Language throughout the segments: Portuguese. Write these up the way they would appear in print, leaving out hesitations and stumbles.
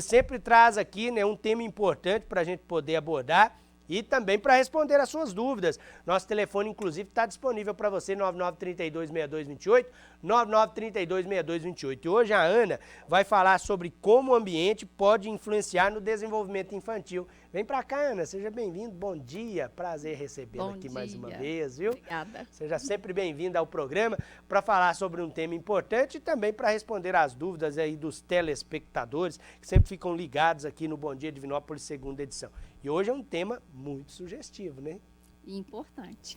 sempre traz aqui, né, um tema importante para a gente poder abordar e também para responder as suas dúvidas. Nosso telefone, inclusive, está disponível para você, 99326228, 99326228. E hoje a Ana vai falar sobre como o ambiente pode influenciar no desenvolvimento infantil. Vem para cá, Ana, seja bem-vindo, bom dia, prazer recebê-la aqui mais uma vez, viu? Obrigada. Seja sempre bem-vinda ao programa para falar sobre um tema importante e também para responder as dúvidas aí dos telespectadores que sempre ficam ligados aqui no Bom Dia Divinópolis, segunda edição. E hoje é um tema muito sugestivo, né? Importante.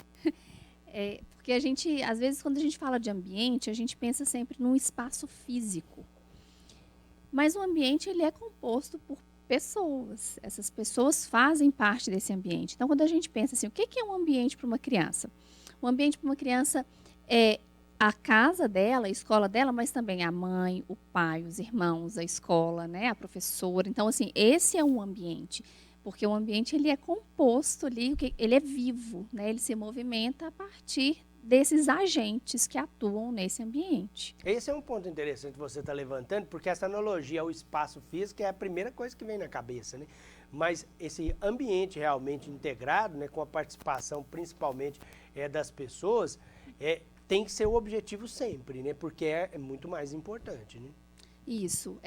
Porque a gente, às vezes, quando a gente fala de ambiente, a gente pensa sempre num espaço físico. Mas o ambiente, ele é composto por pessoas. Essas pessoas fazem parte desse ambiente. Então, quando a gente pensa assim, o que é um ambiente para uma criança? Um ambiente para uma criança é a casa dela, a escola dela, mas também a mãe, o pai, os irmãos, a escola, né, a professora. Então, assim, esse é um ambiente. Porque o ambiente, ele é composto ali, ele é vivo, né? Ele se movimenta a partir desses agentes que atuam nesse ambiente. Esse é um ponto interessante que você está levantando, porque essa analogia ao espaço físico é a primeira coisa que vem na cabeça, né? Mas esse ambiente realmente integrado, né, com a participação principalmente das pessoas, tem que ser o objetivo sempre, né? Porque é muito mais importante, né? Isso,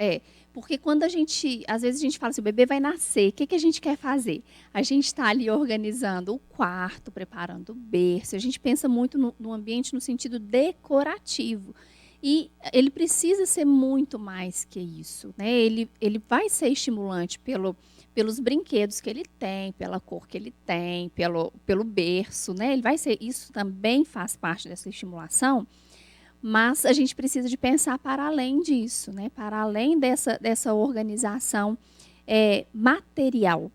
porque quando às vezes a gente fala assim, o bebê vai nascer, o que a gente quer fazer? A gente está ali organizando o quarto, preparando o berço, a gente pensa muito no ambiente no sentido decorativo. E ele precisa ser muito mais que isso, né? Ele vai ser estimulante pelos brinquedos que ele tem, pela cor que ele tem, pelo berço, né? Isso também faz parte dessa estimulação. Mas a gente precisa de pensar para além disso, né? Para além dessa organização material.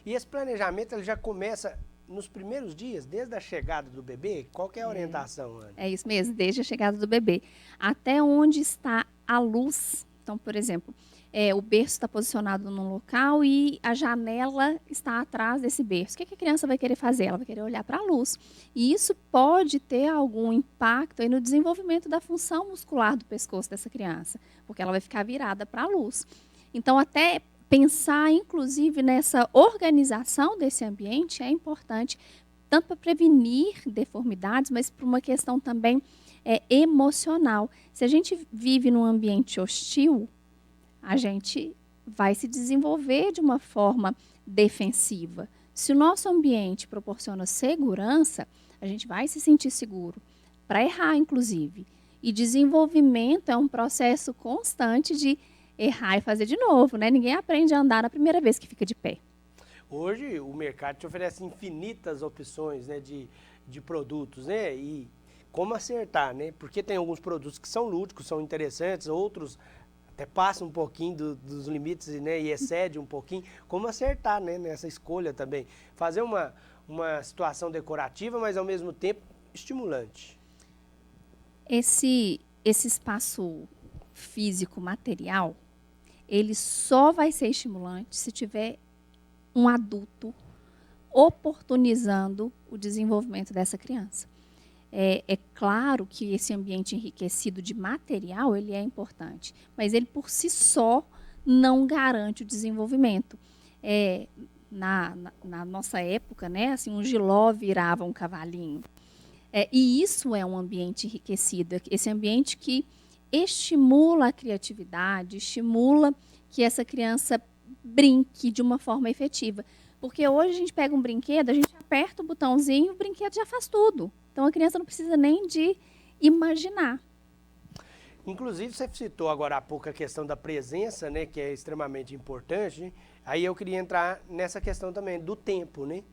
E esse planejamento ele já começa nos primeiros dias, desde a chegada do bebê? Qual que é a orientação, Ana? É isso mesmo, desde a chegada do bebê. Até onde está a luz. Então, por exemplo, o berço está posicionado num local e a janela está atrás desse berço. O que a criança vai querer fazer? Ela vai querer olhar para a luz. E isso pode ter algum impacto aí no desenvolvimento da função muscular do pescoço dessa criança, porque ela vai ficar virada para a luz. Então, até pensar, inclusive, nessa organização desse ambiente é importante, tanto para prevenir deformidades, mas para uma questão também emocional. Se a gente vive num ambiente hostil, a gente vai se desenvolver de uma forma defensiva. Se o nosso ambiente proporciona segurança, a gente vai se sentir seguro, para errar, inclusive. E desenvolvimento é um processo constante de errar e fazer de novo, né? Ninguém aprende a andar na primeira vez que fica de pé. Hoje o mercado te oferece infinitas opções, né, de produtos, né? E como acertar, né? Porque tem alguns produtos que são lúdicos, são interessantes, outros até passa um pouquinho dos limites, né, e excede um pouquinho. Como acertar, né, nessa escolha também? Fazer uma situação decorativa, mas ao mesmo tempo estimulante. Esse espaço físico material, ele só vai ser estimulante se tiver um adulto oportunizando o desenvolvimento dessa criança. É claro que esse ambiente enriquecido de material, ele é importante, mas ele por si só não garante o desenvolvimento. Na nossa época, né, assim, um jiló virava um cavalinho. E isso é um ambiente enriquecido, esse ambiente que estimula a criatividade, estimula que essa criança brinque de uma forma efetiva. Porque hoje a gente pega um brinquedo, a gente aperta o botãozinho e o brinquedo já faz tudo. Então, a criança não precisa nem de imaginar. Inclusive, você citou agora há pouco a questão da presença, né, que é extremamente importante, né? Aí eu queria entrar nessa questão também do tempo, né?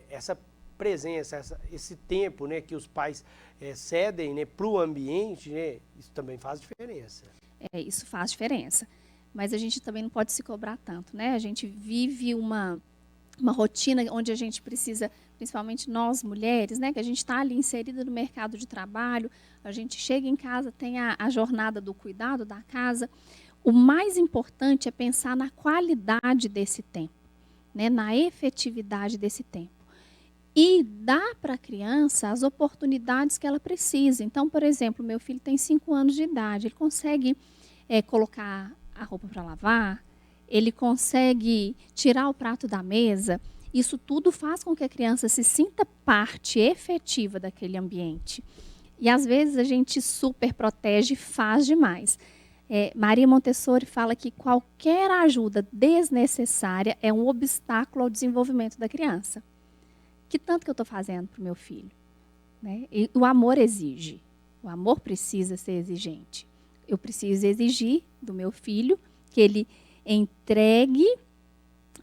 Essa presença, esse tempo, né, que os pais cedem, né, para o ambiente, né, isso também faz diferença. Isso faz diferença. Mas a gente também não pode se cobrar tanto, né? A gente vive uma rotina onde a gente precisa, principalmente nós mulheres, né, que a gente está ali inserida no mercado de trabalho, a gente chega em casa, tem a jornada do cuidado da casa. O mais importante é pensar na qualidade desse tempo, né, na efetividade desse tempo. E dar para a criança as oportunidades que ela precisa. Então, por exemplo, meu filho tem 5 anos de idade, ele consegue colocar a roupa para lavar, ele consegue tirar o prato da mesa, isso tudo faz com que a criança se sinta parte efetiva daquele ambiente. E às vezes a gente super protege e faz demais. Maria Montessori fala que qualquer ajuda desnecessária é um obstáculo ao desenvolvimento da criança. Que tanto que eu estou fazendo para o meu filho? Né? E o amor exige. O amor precisa ser exigente. Eu preciso exigir do meu filho que ele entregue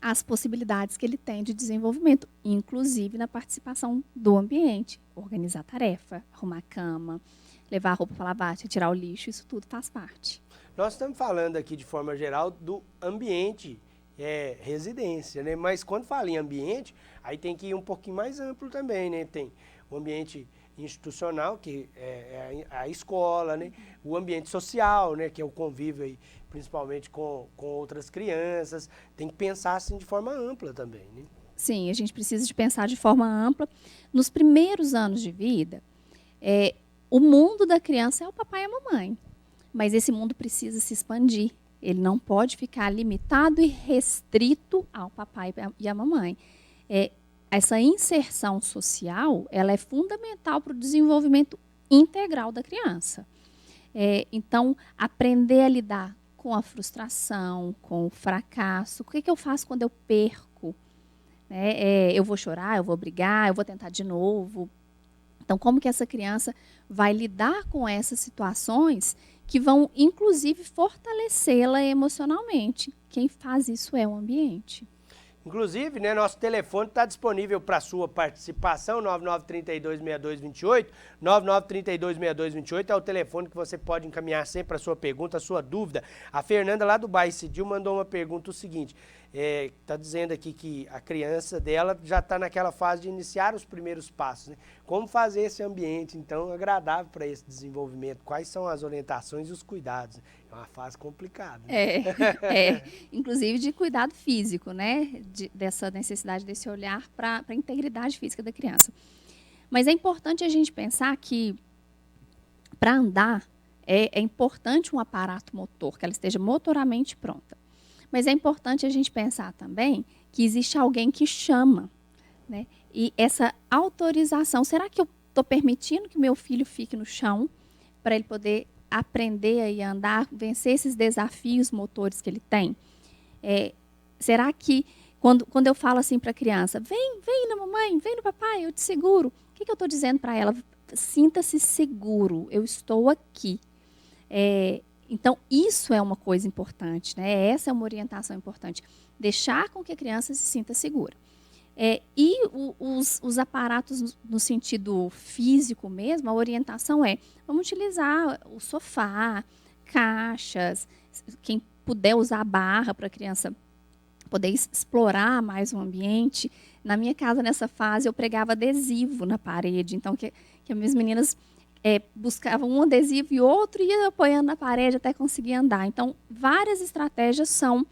as possibilidades que ele tem de desenvolvimento, inclusive na participação do ambiente. Organizar a tarefa, arrumar a cama, levar a roupa para lavar, tirar o lixo, isso tudo faz parte. Nós estamos falando aqui de forma geral do ambiente, residência, né? Mas quando fala em ambiente, aí tem que ir um pouquinho mais amplo também, né? Tem o ambiente institucional, que é a escola, né? O ambiente social, né? Que é o convívio aí, principalmente com outras crianças. Tem que pensar assim de forma ampla também, né? Sim, a gente precisa de pensar de forma ampla. Nos primeiros anos de vida, o mundo da criança é o papai e a mamãe. Mas esse mundo precisa se expandir. Ele não pode ficar limitado e restrito ao papai e à mamãe. Essa inserção social, ela é fundamental para o desenvolvimento integral da criança. Então, aprender a lidar com a frustração, com o fracasso. O que eu faço quando eu perco? Eu vou chorar, eu vou brigar, eu vou tentar de novo. Então, como que essa criança vai lidar com essas situações que vão, inclusive, fortalecê-la emocionalmente? Quem faz isso é o ambiente. Inclusive, né, nosso telefone está disponível para sua participação, 99326228, 99326228 é o telefone que você pode encaminhar sempre a sua pergunta, a sua dúvida. A Fernanda lá do bairro Cidil mandou uma pergunta o seguinte, está dizendo aqui que a criança dela já está naquela fase de iniciar os primeiros passos, né? Como fazer esse ambiente, então, agradável para esse desenvolvimento? Quais são as orientações e os cuidados? É uma fase complicada. Né? Inclusive de cuidado físico, né? Dessa necessidade desse olhar para a integridade física da criança. Mas é importante a gente pensar que, para andar, é importante um aparato motor, que ela esteja motoramente pronta. Mas é importante a gente pensar também que existe alguém que chama, né? E essa autorização, será que eu estou permitindo que o meu filho fique no chão para ele poder aprender a andar, vencer esses desafios motores que ele tem? Será que quando eu falo assim para a criança, vem na mamãe, vem no papai, eu te seguro, o que eu estou dizendo para ela? Sinta-se seguro, eu estou aqui. Então, isso é uma coisa importante, né? Essa é uma orientação importante. Deixar com que a criança se sinta segura. Os aparatos no sentido físico mesmo, a orientação vamos utilizar o sofá, caixas, quem puder usar a barra para a criança poder explorar mais o ambiente. Na minha casa, nessa fase, eu pregava adesivo na parede, então que as minhas meninas buscavam um adesivo e outro e ia apoiando na parede até conseguir andar. Então, várias estratégias são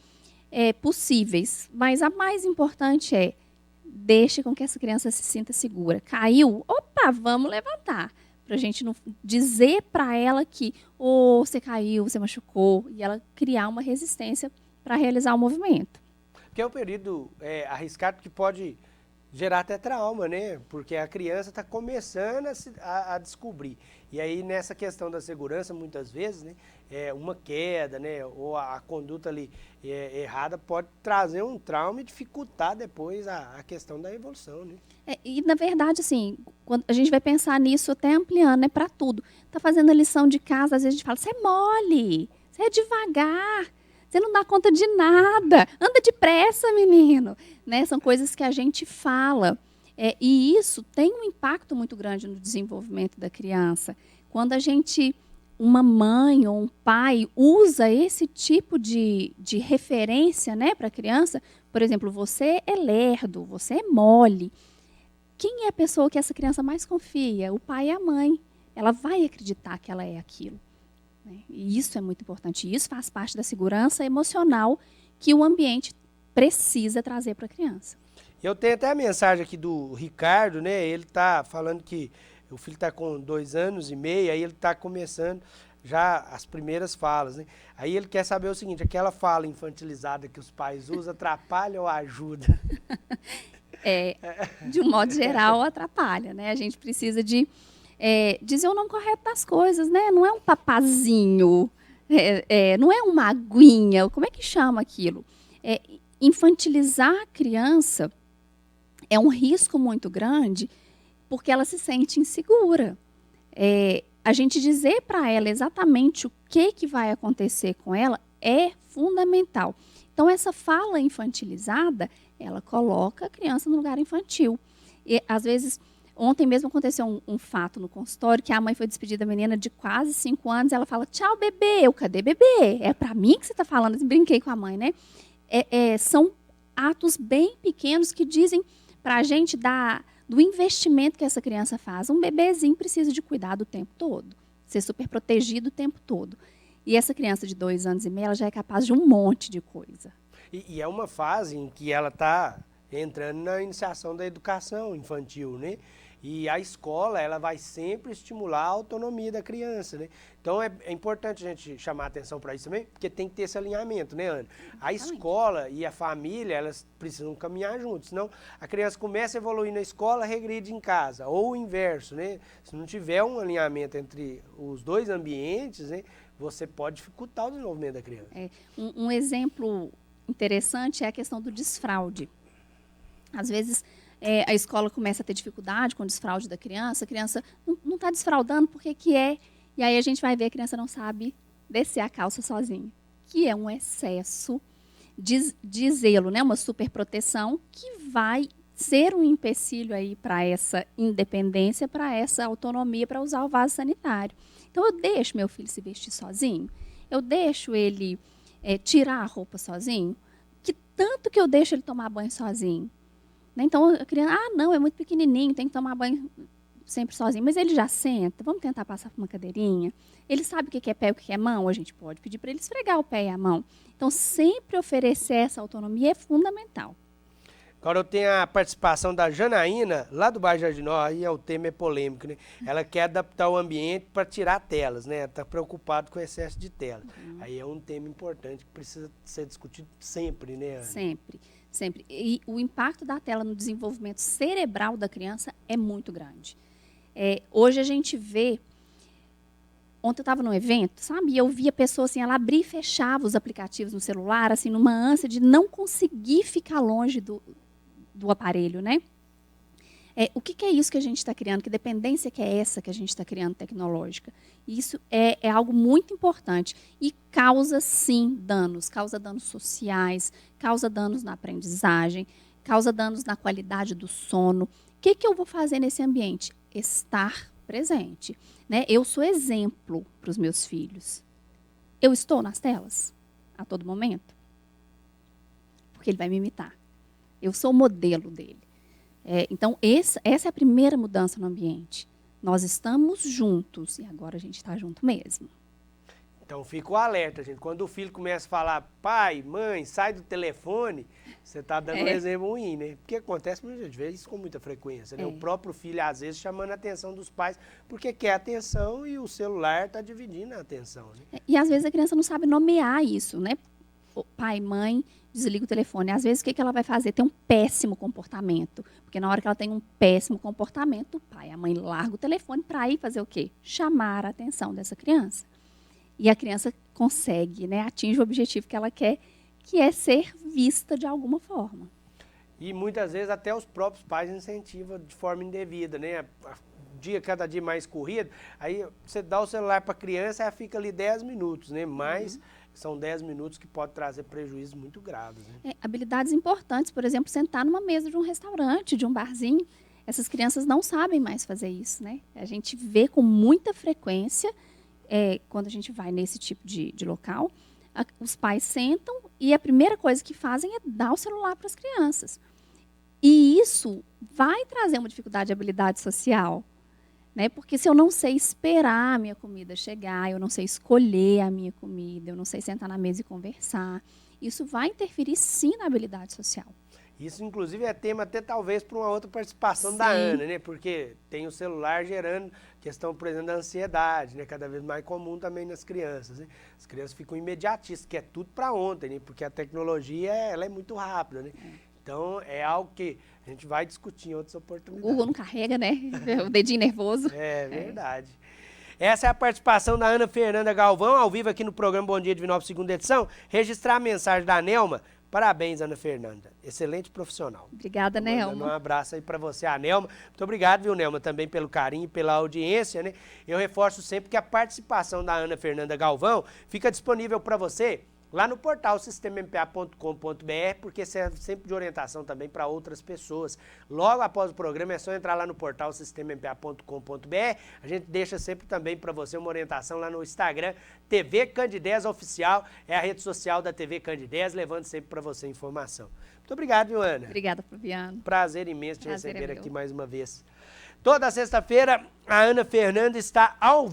possíveis, mas a mais importante deixe com que essa criança se sinta segura. Caiu? Opa, vamos levantar. Para a gente não dizer para ela que você caiu, você machucou, e ela criar uma resistência para realizar o movimento. Porque é um período arriscado que pode gerar até trauma, né? Porque a criança está começando a descobrir. E aí, nessa questão da segurança, muitas vezes, né, uma queda, né, ou a conduta ali errada pode trazer um trauma e dificultar depois a questão da evolução, né? E, na verdade, assim, quando a gente vai pensar nisso até ampliando, para tudo. Está fazendo a lição de casa, às vezes a gente fala, você é mole, você é devagar, você não dá conta de nada, anda depressa, menino. Né? São coisas que a gente fala. E isso tem um impacto muito grande no desenvolvimento da criança. Quando uma mãe ou um pai usa esse tipo de referência, né, para a criança, por exemplo, você é lerdo, você é mole. Quem é a pessoa que essa criança mais confia? O pai e a mãe. Ela vai acreditar que ela é aquilo. Né? E isso é muito importante. Isso faz parte da segurança emocional que o ambiente precisa trazer para a criança. Eu tenho até a mensagem aqui do Ricardo, né? Ele está falando que o filho está com 2 anos e meio, aí ele está começando já as primeiras falas, né? Aí ele quer saber o seguinte, aquela fala infantilizada que os pais usam atrapalha ou ajuda? De um modo geral, atrapalha, né? A gente precisa de dizer o nome correto das coisas, né? Não é um papazinho, não é uma aguinha, como é que chama aquilo? Infantilizar a criança é um risco muito grande porque ela se sente insegura. A gente dizer para ela exatamente o que vai acontecer com ela é fundamental. Então, essa fala infantilizada, ela coloca a criança no lugar infantil. E, às vezes, ontem mesmo aconteceu um fato no consultório, que a mãe foi despedir da menina de quase 5 anos, ela fala, tchau, bebê. Eu, cadê bebê? É para mim que você está falando? Eu brinquei com a mãe, né? São atos bem pequenos que dizem para a gente do investimento que essa criança faz. Um bebezinho precisa de cuidado o tempo todo, ser super protegido o tempo todo. E essa criança de 2 anos e meio, ela já é capaz de um monte de coisa. E é uma fase em que ela está entrando na iniciação da educação infantil, né? E a escola, ela vai sempre estimular a autonomia da criança, né? Então, é importante a gente chamar a atenção para isso também, porque tem que ter esse alinhamento, né, Ana? A escola e a família, elas precisam caminhar juntos, senão a criança começa a evoluir na escola, regride em casa, ou o inverso, né? Se não tiver um alinhamento entre os dois ambientes, né, você pode dificultar o desenvolvimento da criança. Um exemplo interessante é a questão do desfraude. Às vezes, a escola começa a ter dificuldade com o desfraude da criança, a criança não está desfraudando, por que é? E aí a gente vai ver a criança não sabe descer a calça sozinha, que é um excesso de zelo, né? Uma superproteção que vai ser um empecilho aí para essa independência, para essa autonomia, para usar o vaso sanitário. Então, eu deixo meu filho se vestir sozinho, eu deixo ele tirar a roupa sozinho, que tanto que eu deixo ele tomar banho sozinho. Então, a criança, não, é muito pequenininho, tem que tomar banho sempre sozinho. Mas ele já senta, vamos tentar passar por uma cadeirinha. Ele sabe o que é pé e o que é mão, a gente pode pedir para ele esfregar o pé e a mão. Então, sempre oferecer essa autonomia é fundamental. Agora eu tenho a participação da Janaína, lá do bairro Jardim Nova, aí o tema é polêmico, né? Ela quer adaptar o ambiente para tirar telas, né? Está preocupado com o excesso de tela. Aí é um tema importante que precisa ser discutido sempre, né, Ana? Sempre. E o impacto da tela no desenvolvimento cerebral da criança é muito grande. Hoje a gente vê... Ontem eu estava num evento, sabe? E eu via a pessoa assim, ela abria e fechava os aplicativos no celular, assim, numa ânsia de não conseguir ficar longe do aparelho, né? O que é isso que a gente está criando? Que dependência que é essa que a gente está criando tecnológica? Isso é algo muito importante e causa, sim, danos. Causa danos sociais, causa danos na aprendizagem, causa danos na qualidade do sono. O que eu vou fazer nesse ambiente? Estar presente, né? Eu sou exemplo para os meus filhos. Eu estou nas telas a todo momento? Porque ele vai me imitar. Eu sou o modelo dele. Então, essa é a primeira mudança no ambiente. Nós estamos juntos e agora a gente está junto mesmo. Então, fica o alerta, gente. Quando o filho começa a falar, pai, mãe, sai do telefone, você está dando um exemplo ruim, né? Porque acontece, a gente vê isso com muita frequência, né? O próprio filho, às vezes, chamando a atenção dos pais, porque quer atenção e o celular está dividindo a atenção, né? E, às vezes, a criança não sabe nomear isso, né? O pai, mãe, desliga o telefone. Às vezes, o que ela vai fazer? Tem um péssimo comportamento. Porque na hora que ela tem um péssimo comportamento, o pai e a mãe larga o telefone para ir fazer o quê? Chamar a atenção dessa criança. E a criança consegue, né, atinge o objetivo que ela quer, que é ser vista de alguma forma. E muitas vezes até os próprios pais incentivam de forma indevida, né? Cada dia mais corrido, aí você dá o celular para a criança, ela fica ali 10 minutos, né? Mas são 10 minutos que pode trazer prejuízos muito graves, né? Habilidades importantes, por exemplo, sentar numa mesa de um restaurante, de um barzinho. Essas crianças não sabem mais fazer isso, né? A gente vê com muita frequência, quando a gente vai nesse tipo de local, os pais sentam e a primeira coisa que fazem é dar o celular para as crianças. E isso vai trazer uma dificuldade de habilidade social, né? Porque se eu não sei esperar a minha comida chegar, eu não sei escolher a minha comida, eu não sei sentar na mesa e conversar, isso vai interferir sim na habilidade social. Isso, inclusive, é tema até talvez para uma outra participação da Ana, né? Porque tem o celular gerando questão, por exemplo, da ansiedade, né? Cada vez mais comum também nas crianças, né? As crianças ficam imediatistas, que é tudo para ontem, né? Porque a tecnologia, ela é muito rápida, né? Então, é algo que a gente vai discutir em outras oportunidades. O Google não carrega, né? O dedinho nervoso. É verdade. Essa é a participação da Ana Fernanda Galvão, ao vivo aqui no programa Bom Dia Divinópolis, segunda edição. Registrar a mensagem da Nelma. Parabéns, Ana Fernanda. Excelente profissional. Obrigada, Nelma. Um abraço aí para você, a Nelma. Muito obrigado, viu, Nelma, também pelo carinho e pela audiência, né? Eu reforço sempre que a participação da Ana Fernanda Galvão fica disponível para você lá no portal sistemampa.com.br, porque serve sempre de orientação também para outras pessoas. Logo após o programa é só entrar lá no portal sistemampa.com.br. A gente deixa sempre também para você uma orientação lá no Instagram, TV Candidez Oficial, é a rede social da TV Candidez, levando sempre para você informação. Muito obrigado, viu, Ana? Obrigada, Flaviano. Prazer imenso te receber aqui mais uma vez. Toda sexta-feira, a Ana Fernanda está ao